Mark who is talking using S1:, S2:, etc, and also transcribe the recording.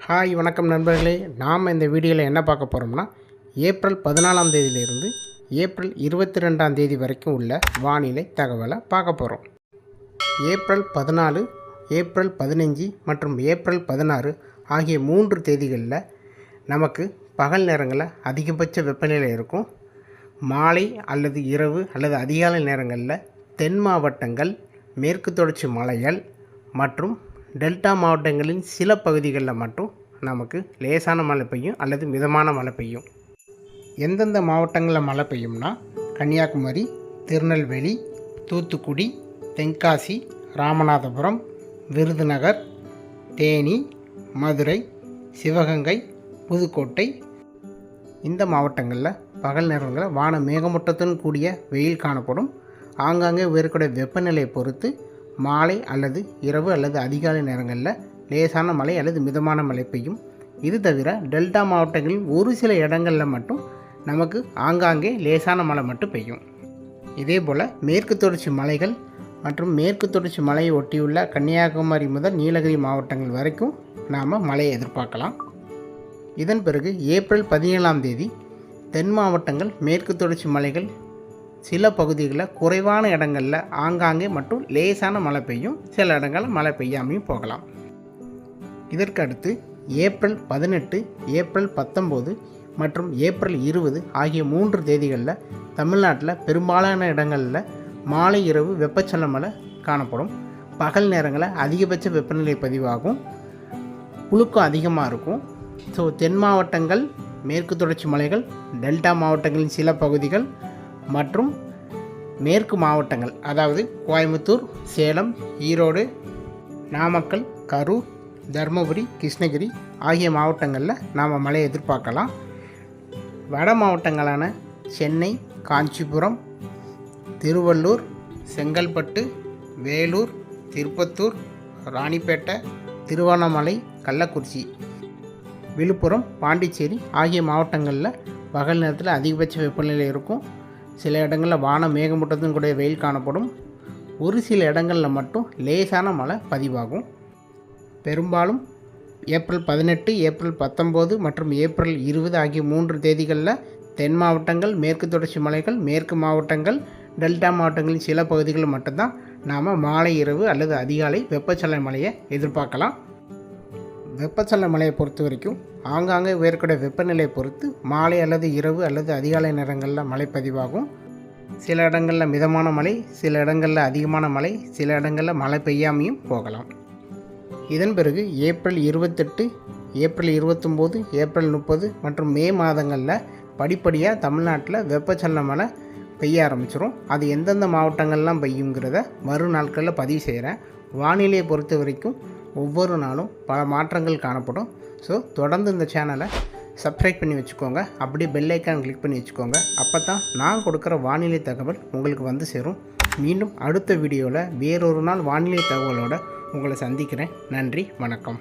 S1: Hi வணக்கம் நண்பர்களே. நாம் இந்த வீடியோவில் என்ன பார்க்க போகிறோம்னா ஏப்ரல் 14ஆம் தேதியிலிருந்து ஏப்ரல் 22ஆம் தேதி வரைக்கும் உள்ள வானிலை தகவலை பார்க்க போகிறோம். ஏப்ரல் 14, ஏப்ரல் 15 மற்றும் ஏப்ரல் 16 ஆகிய 3 தேதிகளில் நமக்கு பகல் நேரங்களில் அதிகபட்ச வெப்பநிலை இருக்கும். மாலை அல்லது இரவு அல்லது அதிகாலை நேரங்களில் தென் மாவட்டங்கள், மேற்கு தொடர்ச்சி மலைகள் மற்றும் டெல்டா மாவட்டங்களின் சில பகுதிகளில் மட்டும் நமக்கு லேசான மழை பெய்யும் அல்லது மிதமான மழை பெய்யும். எந்தெந்த மாவட்டங்களில் மழை பெய்யும்னா கன்னியாகுமரி, திருநெல்வேலி, தூத்துக்குடி, தென்காசி, ராமநாதபுரம், விருதுநகர், தேனி, மதுரை, சிவகங்கை, புதுக்கோட்டை. இந்த மாவட்டங்களில் பகல் நேரங்களில் வான மேகமூட்டத்துடன் கூடிய வெயில் காணப்படும். ஆங்காங்கே உயரக்கூடிய வெப்பநிலையை பொறுத்து மாலை அல்லது இரவு அல்லது அதிகாலை நேரங்களில் லேசான மழை அல்லது மிதமான மழை பெய்யும். இது தவிர டெல்டா மாவட்டங்களில் ஒரு சில இடங்களில் மட்டும் நமக்கு ஆங்காங்கே லேசான மழை மட்டும் பெய்யும். இதேபோல் மேற்கு தொடர்ச்சி மலைகள் மற்றும் மேற்கு தொடர்ச்சி மலையை ஒட்டியுள்ள கன்னியாகுமரி முதல் நீலகிரி மாவட்டங்கள் வரைக்கும் நாம் மழையை எதிர்பார்க்கலாம். இதன் பிறகு ஏப்ரல் 17ஆம் தேதி தென் மாவட்டங்கள், மேற்கு தொடர்ச்சி மலைகள் சில பகுதிகளில் குறைவான இடங்களில் ஆங்காங்கே மட்டும் லேசான மழை பெய்யும். சில இடங்களில் மழை பெய்யாமையும் போகலாம். இதற்கு அடுத்து ஏப்ரல் 18, ஏப்ரல் 19 மற்றும் ஏப்ரல் 20 ஆகிய 3 தேதிகளில் தமிழ்நாட்டில் பெரும்பாலான இடங்களில் மாலை இரவு வெப்பச்சலன மழை காணப்படும். பகல் நேரங்களில் அதிகபட்ச வெப்பநிலை பதிவாகும். புழுக்கம் அதிகமாக இருக்கும். ஸோ தென் மாவட்டங்கள், மேற்கு தொடர்ச்சி மலைகள், டெல்டா மாவட்டங்களின் சில பகுதிகள் மற்றும் மேற்கு மாவட்டங்கள், அதாவது கோயம்புத்தூர், சேலம், ஈரோடு, நாமக்கல், கரூர், தருமபுரி, கிருஷ்ணகிரி ஆகிய மாவட்டங்களில் நாம் மழை எதிர்பார்க்கலாம். வட மாவட்டங்களான சென்னை, காஞ்சிபுரம், திருவள்ளூர், செங்கல்பட்டு, வேலூர், திருப்பத்தூர், ராணிப்பேட்டை, திருவண்ணாமலை, கள்ளக்குறிச்சி, விழுப்புரம், பாண்டிச்சேரி ஆகிய மாவட்டங்களில் பகல் நேரத்தில் அதிகபட்ச வெப்பநிலை இருக்கும். சில இடங்களில் வான மேகமூட்டத்துடன் கூடிய வெயில் காணப்படும். ஒரு சில இடங்களில் மட்டும் லேசான மழை பதிவாகும். பெரும்பாலும் ஏப்ரல் 18, ஏப்ரல் 19 மற்றும் ஏப்ரல் 20 ஆகிய 3 தேதிகளில் தென் மாவட்டங்கள், மேற்கு தொடர்ச்சி மலைகள், மேற்கு மாவட்டங்கள், டெல்டா மாவட்டங்களின் சில பகுதிகளில் மட்டும்தான் நாம் மாலை இரவு அல்லது அதிகாலை வெப்பச்சலன மழையை எதிர்பார்க்கலாம். வெப்பச்சலன மழையை பொறுத்த வரைக்கும் ஆங்காங்கே உயரக்கூடிய வெப்பநிலையை பொறுத்து மாலை அல்லது இரவு அல்லது அதிகாலை நேரங்களில் மழை பதிவாகும். சில இடங்களில் மிதமான மழை, சில இடங்களில் அதிகமான மழை, சில இடங்களில் மழை பெய்யாமையும் போகலாம். இதன் பிறகு ஏப்ரல் 28, ஏப்ரல் 29, ஏப்ரல் 30 மற்றும் மே மாதங்களில் படிப்படியாக தமிழ்நாட்டில் வெப்பச்சலன மழை பெய்ய ஆரம்பிச்சிடும். அது எந்தெந்த மாவட்டங்கள்லாம் பெய்யுங்கிறத வரும் நாட்களில் பதிவு செய்கிறேன். வானிலையை பொறுத்த வரைக்கும் ஒவ்வொரு நாளும் பல மாற்றங்கள் காணப்படும். ஸோ தொடர்ந்து இந்த சேனலை சப்ஸ்கிரைப் பண்ணி வச்சுக்கோங்க. அப்படியே பெல் ஐக்கான் கிளிக் பண்ணி வச்சுக்கோங்க. அப்போ தான் நான் கொடுக்குற வானிலை தகவல் உங்களுக்கு வந்து சேரும். மீண்டும் அடுத்த வீடியோவில் வேறொரு நாள் வானிலை தகவலோடு உங்களை சந்திக்கிறேன். நன்றி, வணக்கம்.